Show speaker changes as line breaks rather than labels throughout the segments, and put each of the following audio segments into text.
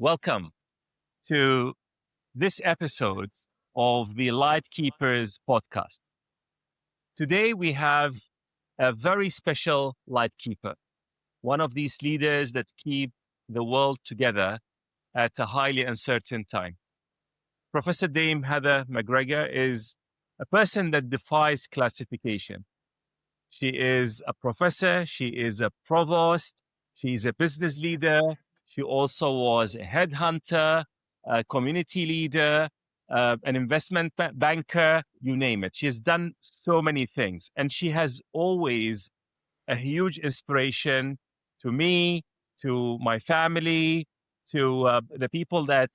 Welcome to this episode of the Lightkeepers podcast. Today we have a very special lightkeeper, one of these leaders that keep the world together at a highly uncertain time. Professor Dame Heather McGregor is a person that defies classification. She is a professor, she is a provost, she is a business leader, she also was a headhunter, a community leader, an investment banker, you name it. She has done so many things, and she has always a huge inspiration to me, to my family, to the people that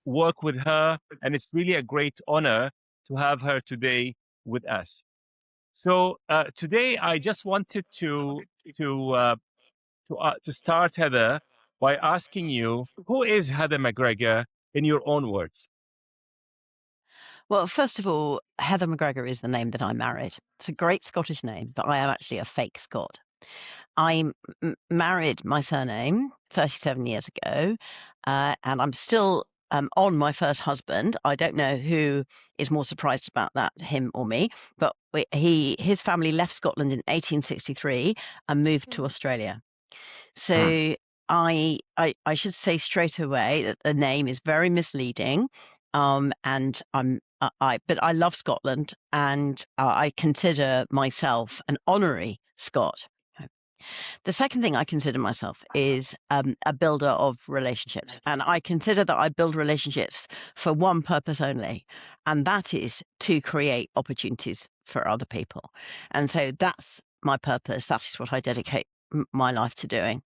work with her. And it's really a great honor to have her today with us. So today, I just wanted to to start, Heather, by asking you, who is Heather McGregor in your own words?
Well, first of all, Heather McGregor is the name that I married. It's a great Scottish name, but I am actually a fake Scot. I married my surname 37 years ago, and I'm still on my first husband. I don't know who is more surprised about that, him or me, but his family left Scotland in 1863 and moved to Australia.
Hmm.
So I should say straight away that the name is very misleading, and but I love Scotland, and I consider myself an honorary Scot. The second thing I consider myself is a builder of relationships, and I consider that I build relationships for one purpose only, and that is to create opportunities for other people. And so that's my purpose. That's what I dedicate my life to doing.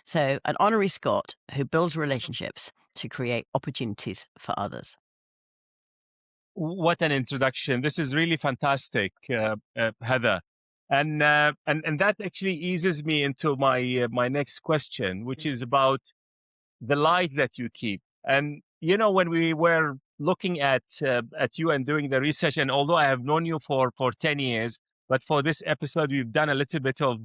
So, an honorary Scot who builds relationships to create opportunities for others.
What an introduction! This is really fantastic, Heather, and that actually eases me into my next question, which is about the light that you keep. And you know, when we were looking at you and doing the research, and although I have known you for 10 years, but for this episode we've done a little bit of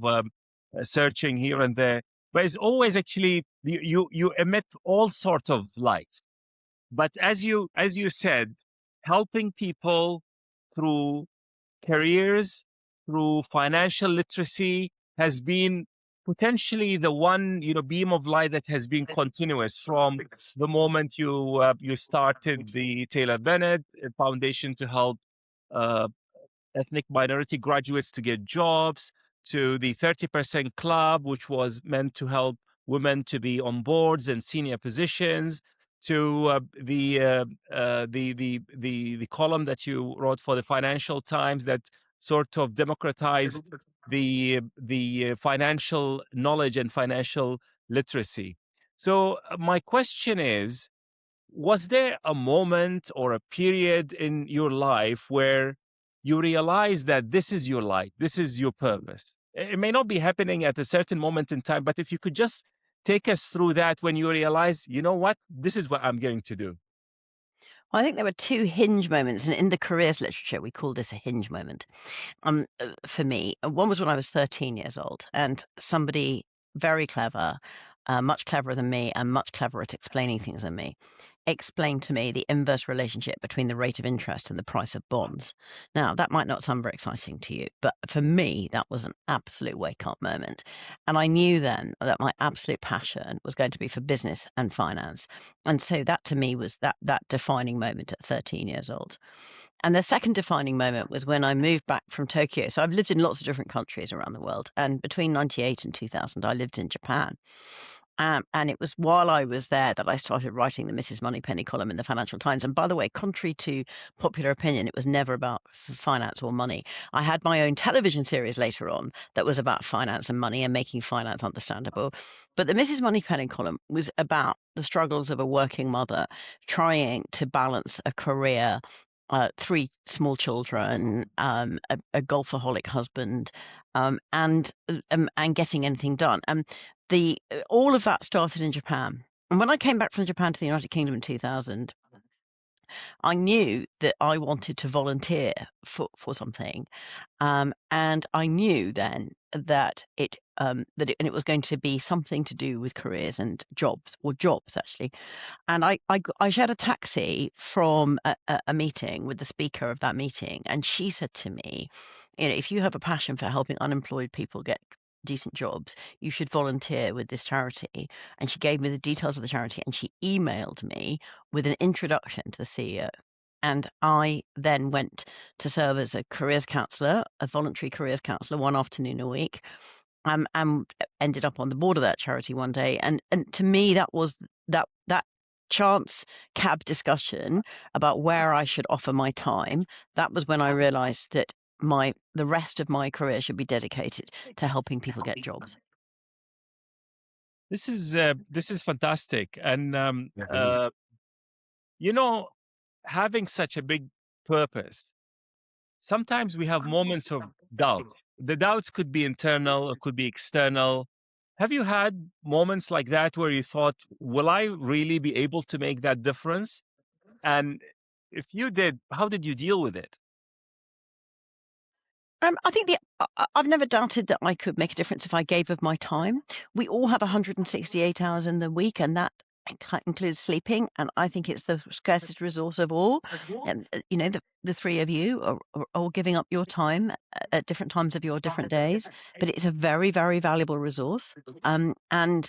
searching here and there. But it's always actually you emit all sorts of light. But as you said, helping people through careers, through financial literacy has been potentially the one beam of light that has been continuous from the moment you started the Taylor Bennett Foundation to help uh, ethnic minority graduates to get jobs, to the 30% Club, which was meant to help women to be on boards and senior positions, to the column that you wrote for the Financial Times that sort of democratized the financial knowledge and financial literacy. So my question is, was there a moment or a period in your life where you realize that this is your life, this is your purpose? It may not be happening at a certain moment in time, but if you could just take us through that when you realize, you know what, this is what I'm going to do.
Well, I think there were two hinge moments, and in the careers literature, we call this a hinge moment. For me, one was when I was 13 years old, and somebody very clever, much cleverer than me, and much cleverer at explaining things than me, explained to me the inverse relationship between the rate of interest and the price of bonds. Now, that might not sound very exciting to you, but for me, that was an absolute wake up moment. And I knew then that my absolute passion was going to be for business and finance. And so that to me was that defining moment at 13 years old. And the second defining moment was when I moved back from Tokyo. So I've lived in lots of different countries around the world. And between 98 and 2000, I lived in Japan. And it was while I was there that I started writing the Mrs. Moneypenny column in the Financial Times. And by the way, contrary to popular opinion, it was never about finance or money. I had my own television series later on that was about finance and money and making finance understandable. But the Mrs. Moneypenny column was about the struggles of a working mother trying to balance a career, three small children, a golfaholic husband, and getting anything done. All of that started in Japan. And when I came back from Japan to the United Kingdom in 2000, I knew that I wanted to volunteer for something, and I knew then that it was going to be something to do with careers and jobs, or jobs actually. And I shared a taxi from a meeting with the speaker of that meeting, and she said to me, if you have a passion for helping unemployed people get decent jobs, you should volunteer with this charity. And she gave me the details of the charity, and she emailed me with an introduction to the CEO. And I then went to serve as a careers counsellor, a voluntary careers counsellor, one afternoon a week, and ended up on the board of that charity one day. And to me, that was that chance cab discussion about where I should offer my time. That was when I realised that the rest of my career should be dedicated to helping people get jobs.
This is fantastic, and having such a big purpose, sometimes we have moments of doubts. The doubts could be internal, it could be external. Have you had moments like that where you thought, will I really be able to make that difference? And if you did, how did you deal with it?
I think I've never doubted that I could make a difference if I gave of my time. We all have 168 hours in the week, and that includes sleeping. And I think it's the scarcest resource of all. And the three of you are all giving up your time at different times of your different days, but it's a very, very valuable resource. And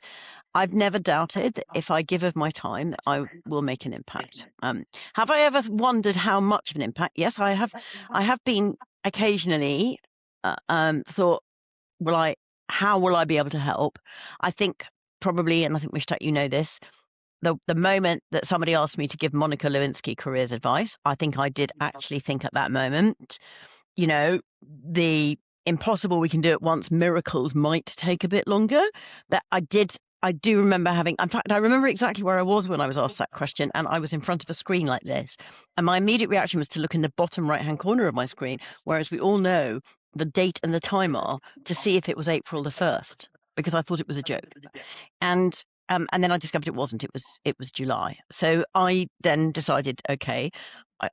I've never doubted that if I give of my time, I will make an impact. Have I ever wondered how much of an impact? Yes, I have. I have been occasionally thought, how will I be able to help? I think probably, and I think Mushtaq, you know this, the moment that somebody asked me to give Monica Lewinsky careers advice, I think I did actually think at that moment, the impossible we can do at once, miracles might take a bit longer. That I do remember in fact, I remember exactly where I was when I was asked that question, and I was in front of a screen like this. And my immediate reaction was to look in the bottom right-hand corner of my screen, whereas we all know the date and the time are, to see if it was April the 1st, because I thought it was a joke. And then I discovered it wasn't. It was July. So I then decided, okay,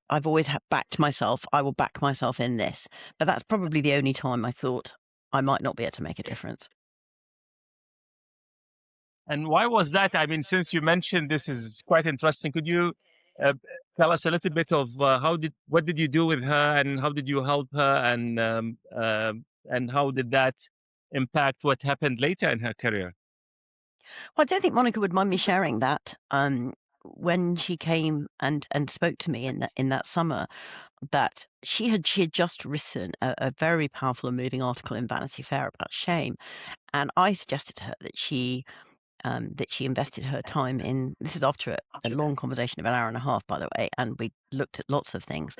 I've always backed myself. I will back myself in this. But that's probably the only time I thought I might not be able to make a difference.
And why was that? I mean, since you mentioned this is quite interesting, could you tell us a little bit of what did you do with her, and how did you help her, and how did that impact what happened later in her career?
Well, I don't think Monica would mind me sharing that. When she came and spoke to me in that summer, that she had just written a very powerful and moving article in Vanity Fair about shame, and I suggested to her that she invested her time in. This is after a long conversation of an hour and a half, by the way, and we looked at lots of things.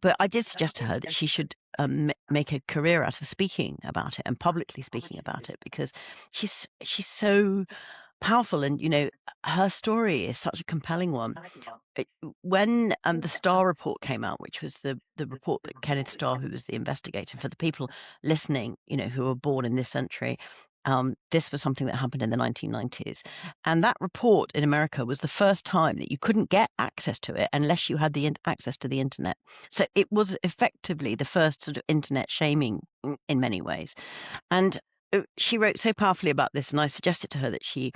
But I did suggest to her that she should make a career out of speaking about it and publicly speaking about it, because she's so powerful, and her story is such a compelling one. When the Starr report came out, which was the report that Kenneth Starr, who was the investigator, for the people listening, who were born in this century, this was something that happened in the 1990s. And that report in America was the first time that you couldn't get access to it unless you had the access to the internet. So it was effectively the first sort of internet shaming in many ways. And she wrote so powerfully about this, and I suggested to her that she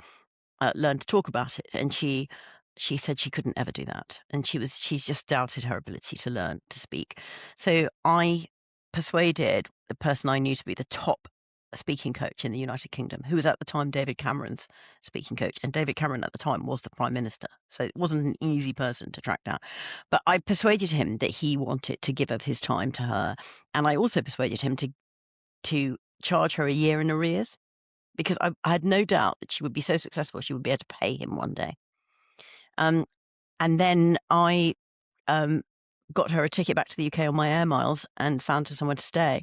learn to talk about it, and she said she couldn't ever do that, and she's just doubted her ability to learn to speak. So I persuaded the person I knew to be the top speaking coach in the United Kingdom, who was at the time David Cameron's speaking coach, and David Cameron at the time was the Prime Minister, so it wasn't an easy person to track down. But I persuaded him that he wanted to give of his time to her, and I also persuaded him to charge her a year in arrears, because I had no doubt that she would be so successful she would be able to pay him one day. And then I got her a ticket back to the UK on my air miles and found her somewhere to stay,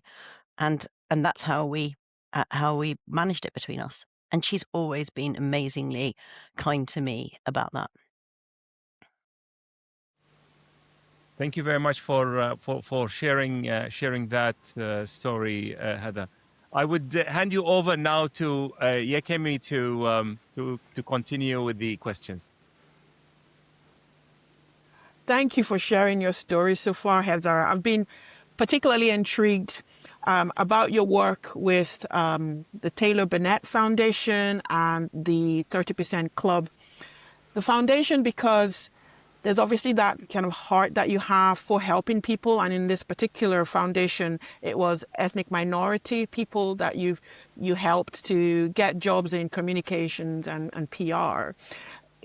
and that's how we managed it between us. And she's always been amazingly kind to me about that.
Thank you very much for sharing that story, Heather. I would hand you over now to Yekemi to continue with the questions.
thank you for sharing your story so far, Heather. I've been particularly intrigued about your work with the Taylor Bennet Foundation and the 30% Club. The foundation, because there's obviously that kind of heart that you have for helping people. And in this particular foundation, it was ethnic minority people that you helped to get jobs in communications and PR.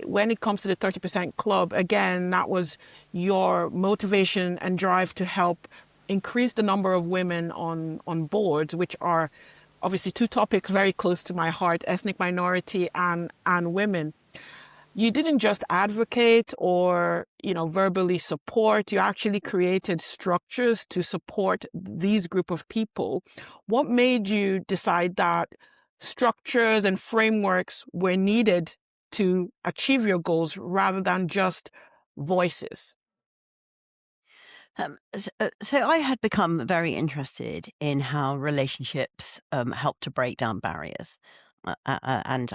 When it comes to the 30% Club, again, that was your motivation and drive to help increase the number of women on boards, which are obviously two topics very close to my heart, ethnic minority and women. You didn't just advocate or, verbally support. You actually created structures to support these group of people. What made you decide that structures and frameworks were needed to achieve your goals rather than just voices?
So I had become very interested in how relationships help to break down barriers, and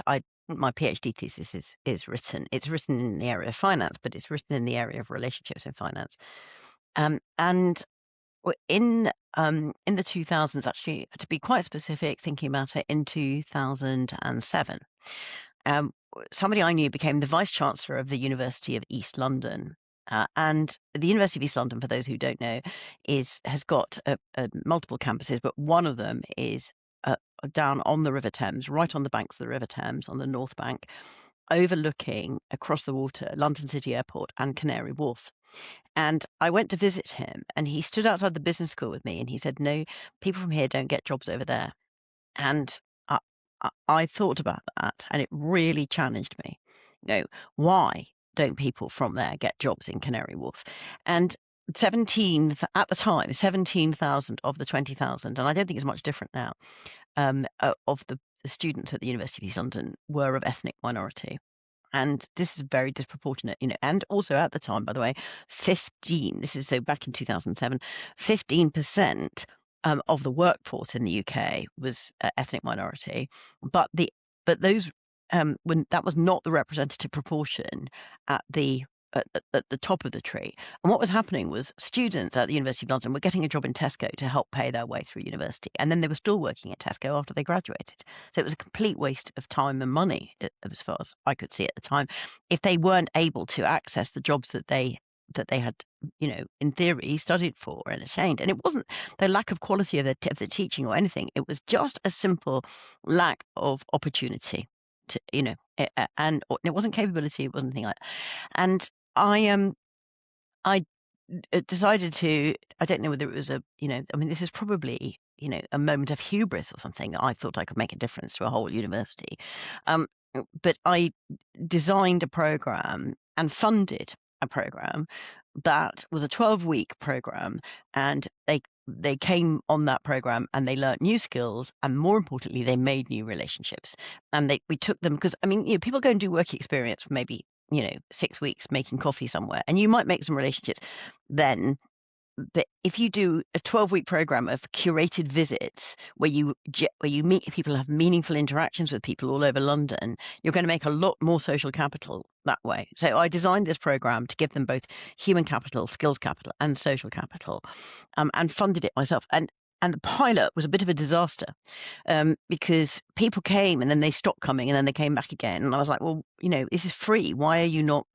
my PhD thesis is written. It's written in the area of finance, but it's written in the area of relationships in finance. And in the 2000s, actually, to be quite specific, thinking about it, in 2007, somebody I knew became the vice chancellor of the University of East London. And the University of East London, for those who don't know, has got multiple campuses, but one of them is down on the River Thames, right on the banks of the River Thames, on the North Bank, overlooking across the water London City Airport and Canary Wharf. And I went to visit him, and he stood outside the business school with me, and he said, "No, people from here don't get jobs over there." And I thought about that, and it really challenged me. Why don't people from there get jobs in Canary Wharf? And at the time, 17,000 of the 20,000, and I don't think it's much different now, of the students at the University of East London were of ethnic minority. And this is very disproportionate, and also at the time, by the way, this is so back in 2007, 15% of the workforce in the UK was ethnic minority, but those when that was not the representative proportion at the top of the tree. And what was happening was students at the University of London were getting a job in Tesco to help pay their way through university, and then they were still working at Tesco after they graduated. So it was a complete waste of time and money, as far as I could see at the time, if they weren't able to access the jobs that they had, in theory, studied for and attained. And it wasn't the lack of quality of the teaching or anything. It was just a simple lack of opportunity to, and it wasn't capability. It wasn't anything like that. And I decided to, I don't know whether it was this is probably, a moment of hubris or something. I thought I could make a difference to a whole university. But I designed a program and funded a program that was a 12-week program, and they came on that program and they learnt new skills, and more importantly, they made new relationships. And we took them because, people go and do work experience for maybe 6 weeks making coffee somewhere, and you might make some relationships then. But if you do a 12-week program of curated visits where you meet people, have meaningful interactions with people all over London, you're going to make a lot more social capital that way. So I designed this program to give them both human capital, skills capital, and social capital, and funded it myself. And the pilot was a bit of a disaster, because people came and then they stopped coming and then they came back again. And I was like, well, this is free. Why are you not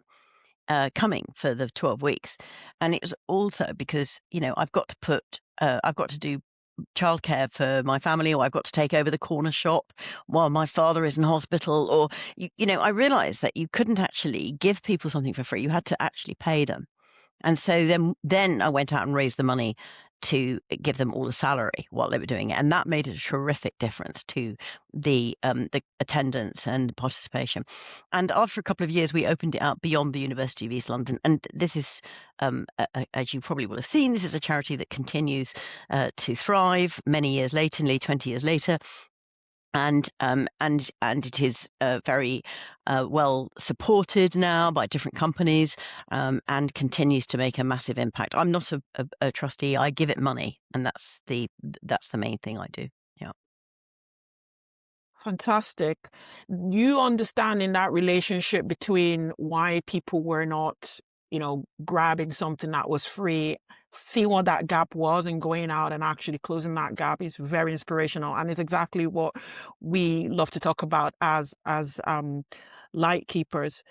coming for the 12 weeks? And it was also because, I've got to do childcare for my family, or I've got to take over the corner shop while my father is in hospital, or, I realized that you couldn't actually give people something for free. You had to actually pay them. And so then I went out and raised the money to give them all a salary while they were doing it. And that made a terrific difference to the attendance and participation. And after a couple of years, we opened it out beyond the University of East London. And this is, as you probably will have seen, this is a charity that continues to thrive many years later, nearly 20 years later. And it is very well supported now by different companies, and continues to make a massive impact. I'm not a trustee. I give it money, and that's the main thing I do. Yeah.
Fantastic. You understanding that relationship between why people were not grabbing something that was free, seeing what that gap was and going out and actually closing that gap is very inspirational. And it's exactly what we love to talk about as light keepers.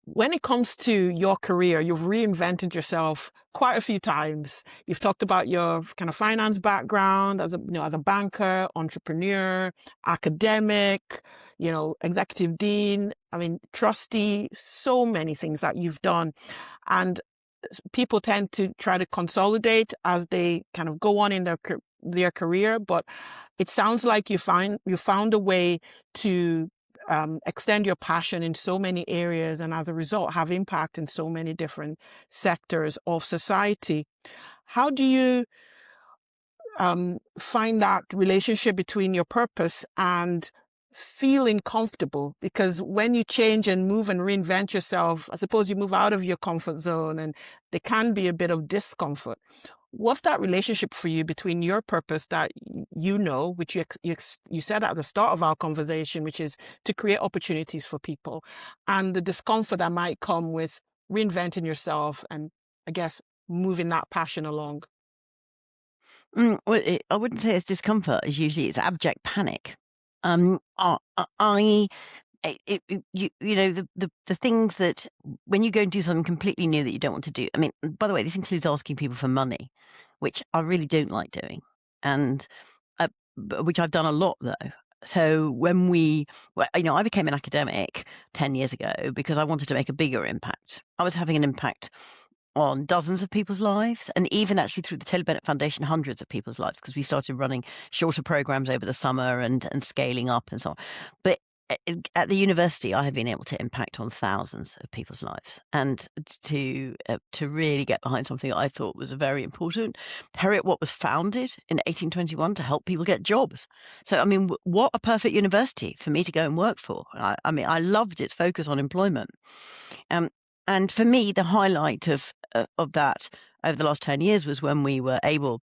When it comes to your career, you've reinvented yourself quite a few times. You've talked about your kind of finance background as a banker, entrepreneur, academic, executive dean, trustee, so many things that you've done. And people tend to try to consolidate as they kind of go on in their career, but it sounds like you found a way to extend your passion in so many areas, and as a result have impact in so many different sectors of society. How do you find that relationship between your purpose and feeling comfortable? Because when you change and move and reinvent yourself, I suppose you move out of your comfort zone and there can be a bit of discomfort. What's that relationship for you between your purpose that which you said at the start of our conversation, which is to create opportunities for people, and the discomfort that might come with reinventing yourself and, I guess, moving that passion along?
Well, I wouldn't say it's discomfort. It's abject panic. The things that when you go and do something completely new that you don't want to do. By the way, this includes asking people for money, which I really don't like doing, and which I've done a lot though. So I became an academic 10 years ago because I wanted to make a bigger impact. I was having an impact on dozens of people's lives, and even actually through the Taylor Bennet Foundation, hundreds of people's lives, because we started running shorter programs over the summer and scaling up and so on. But at the university, I have been able to impact on thousands of people's lives, and to really get behind something I thought was very important. Heriot-Watt was founded in 1821 to help people get jobs. So, what a perfect university for me to go and work for. I loved its focus on employment. And for me, the highlight of that over the last 10 years was when we were able,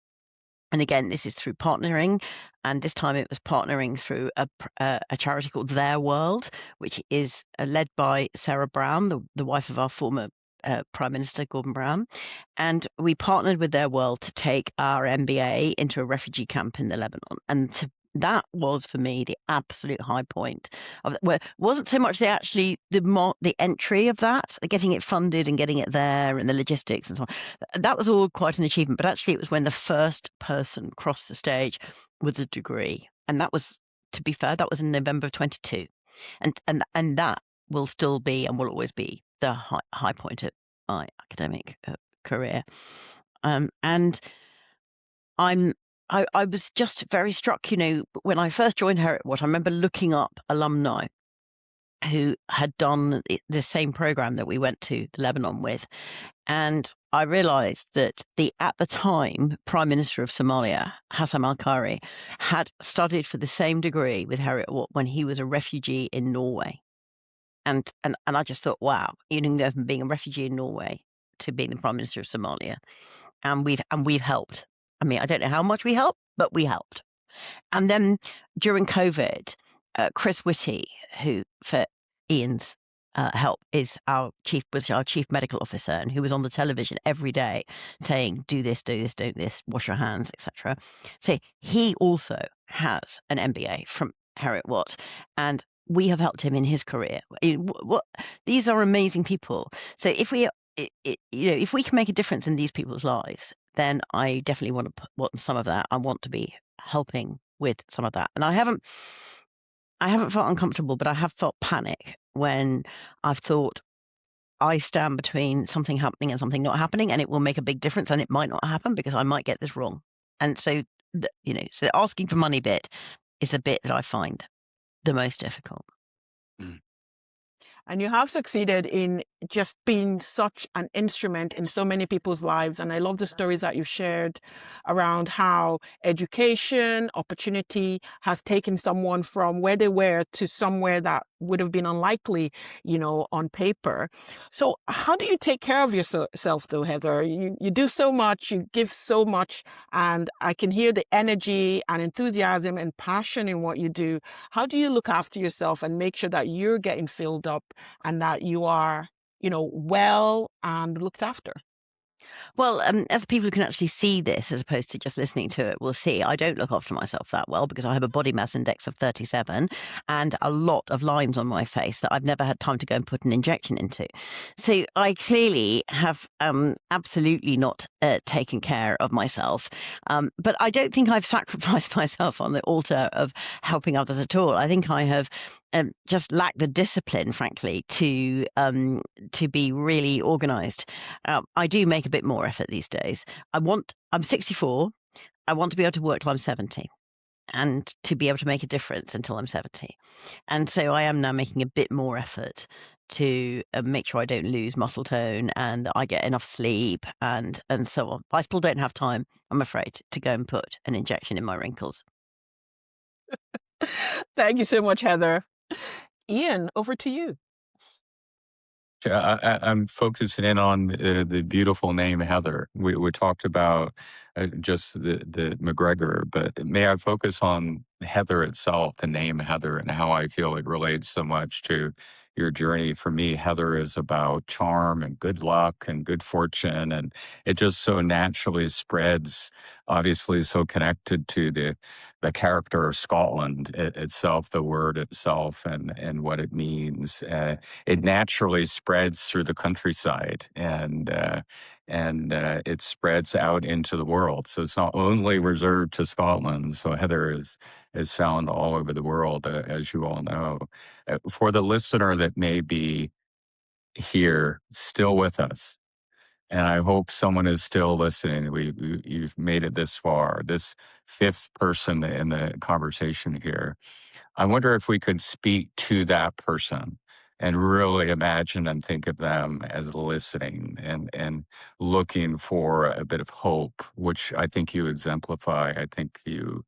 and again, this is through partnering, and this time it was partnering through a charity called Their World, which is led by Sarah Brown, the wife of our former Prime Minister Gordon Brown. And we partnered with Their World to take our MBA into a refugee camp in the Lebanon. And that was for me the absolute high point of where it wasn't so much the entry of that, getting it funded and getting it there and the logistics and so on. That was all quite an achievement, but actually it was when the first person crossed the stage with a degree, and that was, to be fair, that was in November of 22, and that will still be and will always be the high point of my academic career. And I was just very struck, when I first joined Heriot-Watt, I remember looking up alumni who had done the same program that we went to the Lebanon with. And I realized that at the time, Prime Minister of Somalia, Hassan al-Khayri, had studied for the same degree with Heriot-Watt when he was a refugee in Norway. And I just thought, wow, you can go from being a refugee in Norway to being the Prime Minister of Somalia. And we've helped. I don't know how much we helped, but we helped. And then during COVID, Chris Whitty, who for Ian's help was our chief medical officer, and who was on the television every day saying, do this, don't this, wash your hands, etc. So he also has an MBA from Heriot-Watt, and we have helped him in his career. These are amazing people. So if we can make a difference in these people's lives, then I definitely want some of that. I want to be helping with some of that. And I haven't felt uncomfortable, but I have felt panic when I've thought I stand between something happening and something not happening, and it will make a big difference, and it might not happen because I might get this wrong. And so, so the asking for money bit is the bit that I find the most difficult.
Mm.
And you have succeeded in just being such an instrument in so many people's lives. And I love the stories that you've shared around how education, opportunity has taken someone from where they were to somewhere that would have been unlikely, on paper. So how do you take care of yourself though, Heather? You do so much, you give so much, and I can hear the energy and enthusiasm and passion in what you do. How do you look after yourself and make sure that you're getting filled up and that you are well and looked after?
Well, as people who can actually see this as opposed to just listening to it will see, I don't look after myself that well because I have a body mass index of 37 and a lot of lines on my face that I've never had time to go and put an injection into. So I clearly have absolutely not taken care of myself. But I don't think I've sacrificed myself on the altar of helping others at all. I think I have just lacked the discipline, frankly, to be really organised. I do make a bit more effort these days. I'm 64. I want to be able to work till I'm 70 and to be able to make a difference until I'm 70. And so I am now making a bit more effort to make sure I don't lose muscle tone and I get enough sleep and so on. I still don't have time, I'm afraid, to go and put an injection in my wrinkles.
Thank you so much, Heather. Ian, over to you.
I'm focusing in on the beautiful name Heather. We talked about just the McGregor, but may I focus on Heather itself, the name Heather, and how I feel it relates so much to your journey. For me, Heather is about charm and good luck and good fortune, and it just so naturally spreads, obviously so connected to the character of Scotland itself, the word itself, and what it means. It naturally spreads through the countryside and it spreads out into the world. So it's not only reserved to Scotland. So Heather is found all over the world, as you all know. For the listener that may be here still with us, and I hope someone is still listening. You've made it this far, this fifth person in the conversation here. I wonder if we could speak to that person and really imagine and think of them as listening and looking for a bit of hope, which I think you exemplify. I think you,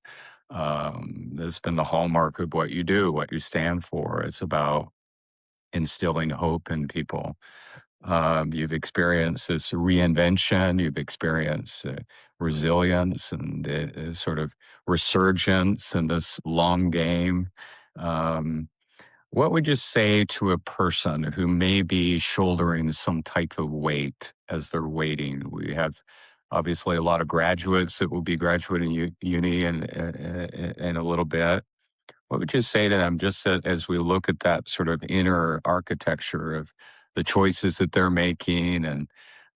that's been the hallmark of what you do, what you stand for. It's about instilling hope in people. You've experienced this reinvention, you've experienced resilience and sort of resurgence in this long game. What would you say to a person who may be shouldering some type of weight as they're waiting? We have obviously a lot of graduates that will be graduating uni in a little bit. What would you say to them just as we look at that sort of inner architecture of the choices that they're making and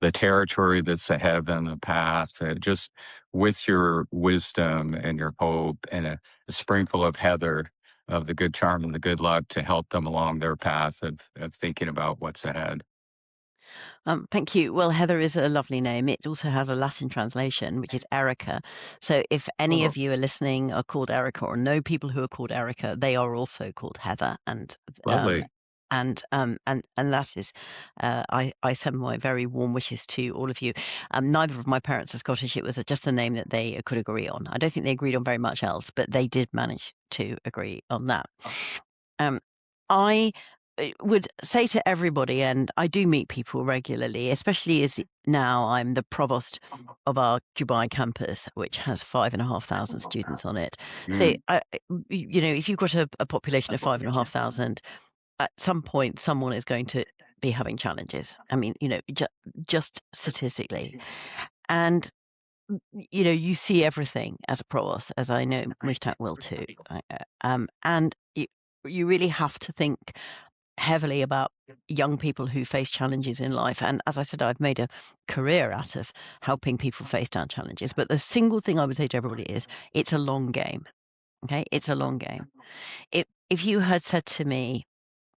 the territory that's ahead of them, the path, just with your wisdom and your hope and a sprinkle of Heather, of the good charm and the good luck to help them along their path of thinking about what's ahead?
Thank you. Well, Heather is a lovely name. It also has a Latin translation, which is Erica. So if any of you are listening are called Erica or know people who are called Erica, they are also called Heather.
Lovely.
And that is, I send my very warm wishes to all of you. Neither of my parents are Scottish. It was just a name that they could agree on. I don't think they agreed on very much else, but they did manage to agree on that. I would say to everybody, and I do meet people regularly, especially as now I'm the provost of our Dubai campus, which has 5,500 students on it. So, if you've got a population of 5,500, at some point, someone is going to be having challenges. I mean, just statistically. And you see everything as a provost, as I know Mushtaq will too. And you really have to think heavily about young people who face challenges in life. And as I said, I've made a career out of helping people face down challenges. But the single thing I would say to everybody is it's a long game. Okay, it's a long game. If you had said to me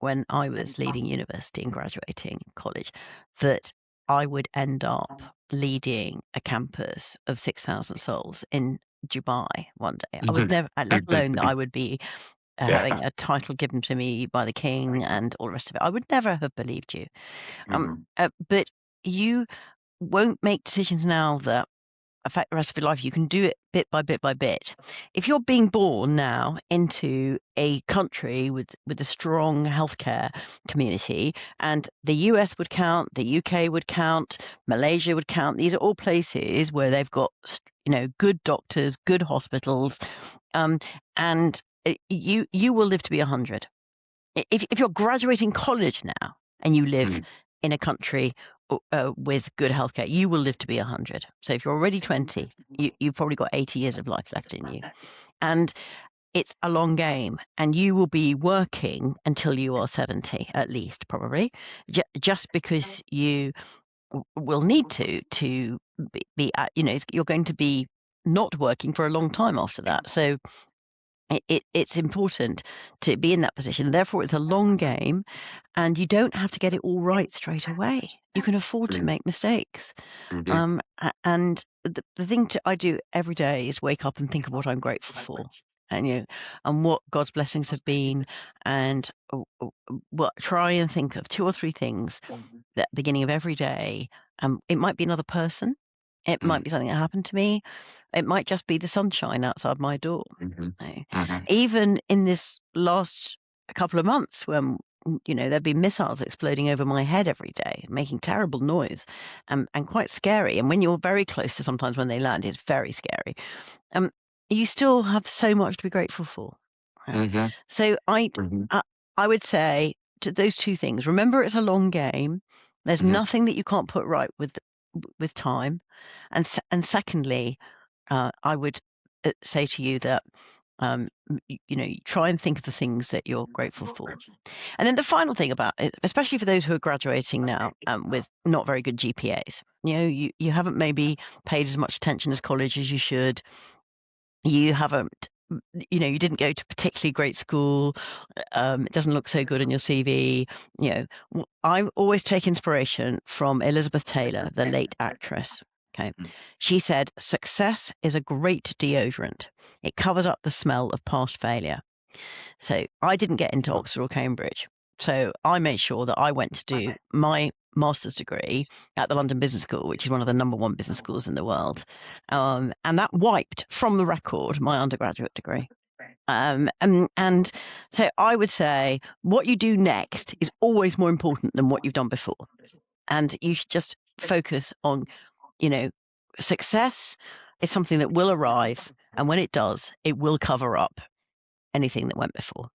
when I was leaving university and graduating college that I would end up leading a campus of 6,000 souls in Dubai one day, I would never, let alone that I would be having a title given to me by the king and all the rest of it. I would never have believed you. But you won't make decisions now that affect the rest of your life. You can do it bit by bit by bit. If you're being born now into a country with a strong healthcare community, and the US would count, the UK would count, Malaysia would count, these are all places where they've got good doctors, good hospitals, and you will live to be 100. If you're graduating college now and you live in a country with good healthcare, you will live to be 100. So if you're already 20, you've probably got 80 years of life left in you. And it's a long game, and you will be working until you are 70, at least, probably, just because you will need to be at, you're going to be not working for a long time after that. So it's important to be in that position. Therefore, it's a long game, and you don't have to get it all right straight away. You can afford to make mistakes.
Mhm.
And the thing I do every day is wake up and think of what I'm grateful for, and and what God's blessings have been, and try and think of 2 or 3 things at the beginning of every day. It might be another person. It might be something that happened to me. It might just be the sunshine outside my door.
Mhm.
Eh,
Mhm.
Even in this last couple of months when, there've been missiles exploding over my head every day, making terrible noise, and quite scary. And when you're very close to sometimes when they land, it's very scary. Um, you still have so much to be grateful for.
Mhm.
So
Mhm.
I would say to those 2 things, remember it's a long game. There's
Mhm.
nothing that you can't put right with time. And secondly, I would say to you that you try and think of the things that you're grateful for. And then the final thing about it, especially for those who are graduating now with not very good GPAs, you haven't maybe paid as much attention as college as you should. You haven't, you didn't go to particularly great school. It doesn't look so good on your CV. I always take inspiration from Elizabeth Taylor, the late actress. Okay. She said, "Success is a great deodorant. It covers up the smell of past failure." So I didn't get into Oxford or Cambridge. So I made sure that I went to do my master's degree at the London Business School, which is one of the #1 business schools in the world. And that wiped from the record my undergraduate degree. And so I would say what you do next is always more important than what you've done before. And you should just focus on, success is something that will arrive. And when it does, it will cover up anything that went before.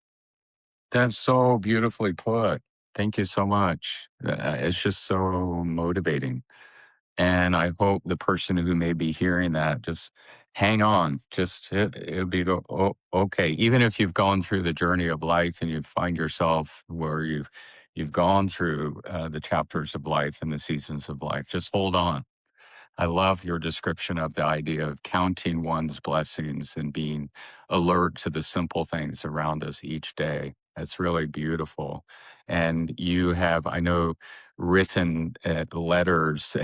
That's so beautifully put. Thank you so much. It's just so motivating. And I hope the person who may be hearing that just hang on. Just it'll be okay. Even if you've gone through the journey of life and you find yourself where you've gone through the chapters of life and the seasons of life, just hold on. I love your description of the idea of counting one's blessings and being alert to the simple things around us each day. That's really beautiful. And you have, I know, written letters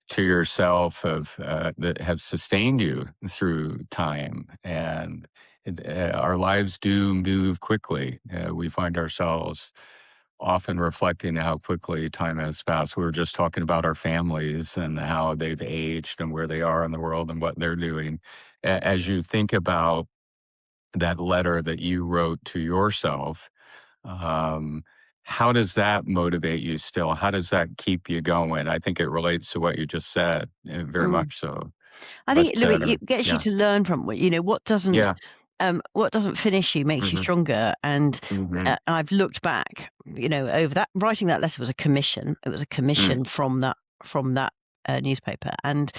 to yourself that have sustained you through time. And our lives do move quickly. We find ourselves often reflecting how quickly time has passed. We were just talking about our families and how they've aged and where they are in the world and what they're doing. As you think about that letter that you wrote to yourself, um, how does that motivate you still? How does that keep you going? I think it relates to what you just said, very
Mm.
much so.
I
But
think it gets you
yeah,
to learn from
yeah.
what doesn't finish you makes you
Hmm.
stronger. And
Hmm.
I've looked back, over that. Writing that letter was a commission. It was a commission from that newspaper, and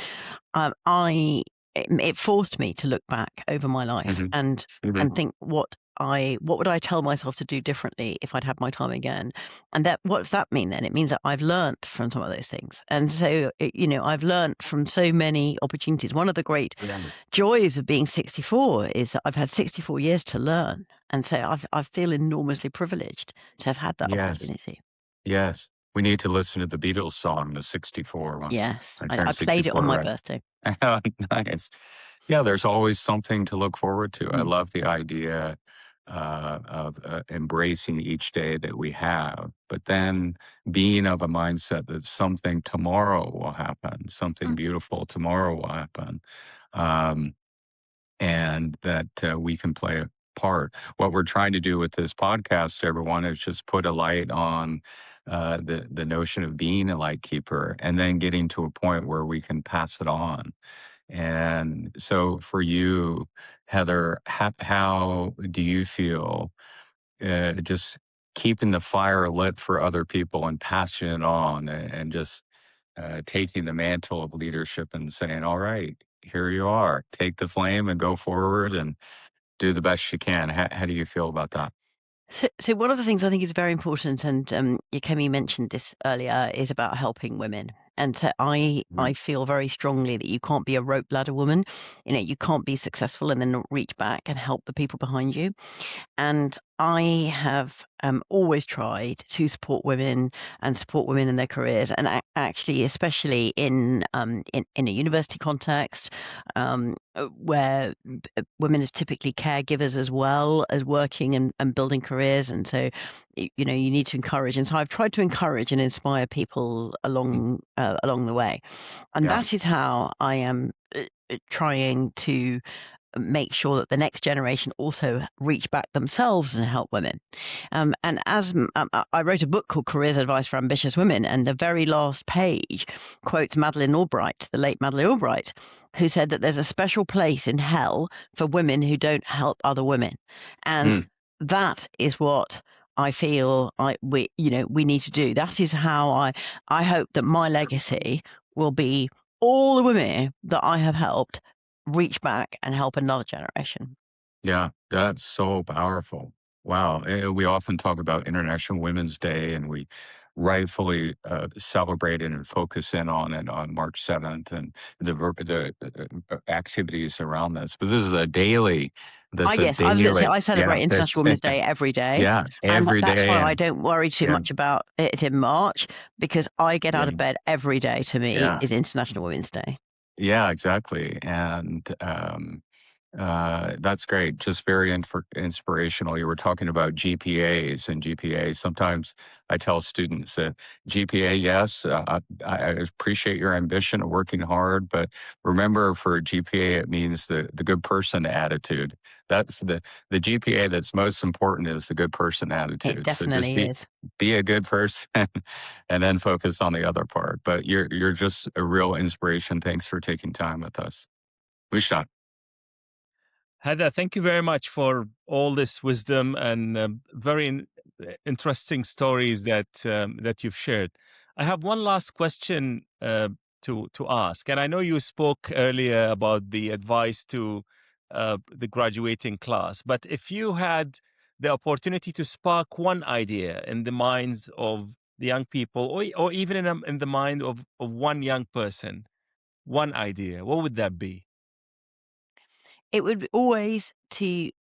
it forced me to look back over my life
Hmm.
and
Hmm.
think what would I tell myself to do differently if I'd had my time again. And what does that mean then? It means that I've learned from some of those things. And so I've learned from so many opportunities. One of the great joys of being 64 is that I've had 64 years to learn, and so I feel enormously privileged to have had that
Yes.
opportunity.
Yes. We need to listen to the Beatles song, the 64 one.
Yes,
I
I
turned
played it on
64,
my
right?
birthday.
Nice. Yeah, there's always something to look forward to. I
Mm.
love the idea of embracing each day that we have, but then being of a mindset that something tomorrow will happen, something
Mm.
beautiful tomorrow will happen. Um, and that we can play a part. What we're trying to do with this podcast, everyone, is just put a light on the notion of being a light keeper, and then getting to a point where we can pass it on. And so, for you, Heather, how do you feel? Just keeping the fire lit for other people and passing it on, and just taking the mantle of leadership and saying, all right, here you are, take the flame and go forward and do the best you can. How do you feel about that?
So one of the things I think is very important, and Yekemi mentioned this earlier, is about helping women. And so I feel very strongly that you can't be a rope ladder woman. You can't be successful and then not reach back and help the people behind you. And I have always tried to support women and support women in their careers, and actually, especially in a university context, where women are typically caregivers as well as working and building careers, and so you need to encourage. And so I've tried to encourage and inspire people along the way, and
Yeah.
that is how I am trying to make sure that the next generation also reach back themselves and help women. And as I wrote a book called Careers Advice for Ambitious Women, and the very last page quotes Madeleine Albright, the late Madeleine Albright, who said that there's a special place in hell for women who don't help other women. And that is what I feel we need to do. That is how I hope that my legacy will be all the women that I have helped reach back and help another generation.
Yeah, that's so powerful. Wow. We often talk about International Women's Day, and we rightfully celebrate it and focus in on it on March 7th and the activities around this. But this is a daily,
Yes, I was going to say I celebrate
yeah,
International Women's Day every day.
yeah,
And
every
that's why
day.
I
And
don't worry too
yeah,
much about it in March, because I get out of bed every day. To me,
yeah,
is International Women's Day.
yeah, exactly. And that's great. Just very inspirational. You were talking about GPAs and GPA. Sometimes I tell students that GPA, yes, I appreciate your ambition of working hard, but remember, for GPA, it means the good person attitude. That's the GPA that's most important, is the good person
It
attitude. So just
definitely is.
be a good person and then focus on the other part. But you're just a real inspiration. Thanks for taking time with us. Wishna.
Heather, thank you very much for all this wisdom and very interesting stories that you've shared. I have one last question to ask, and I know you spoke earlier about the advice to the graduating class, but if you had the opportunity to spark one idea in the minds of the young people, or even in the mind of one young person, one idea, what would that be?
It would be always to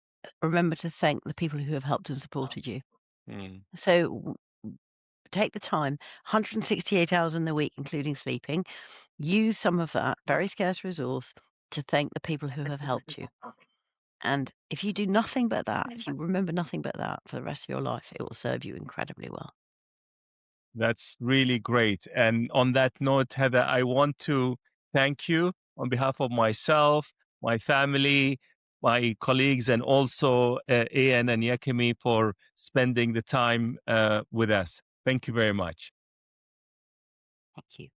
remember to thank the people who have helped and supported you.
Mm.
So take the time, 168 hours in the week, including sleeping, use some of that very scarce resource to thank the people who have helped you. And if you do nothing but that, if you remember nothing but that for the rest of your life, it will serve you incredibly well.
That's really great. And on that note, Heather, I want to thank you on behalf of myself, my family, my colleagues, and also Ian and Yakemi for spending the time with us. Thank you very much.
Thank you.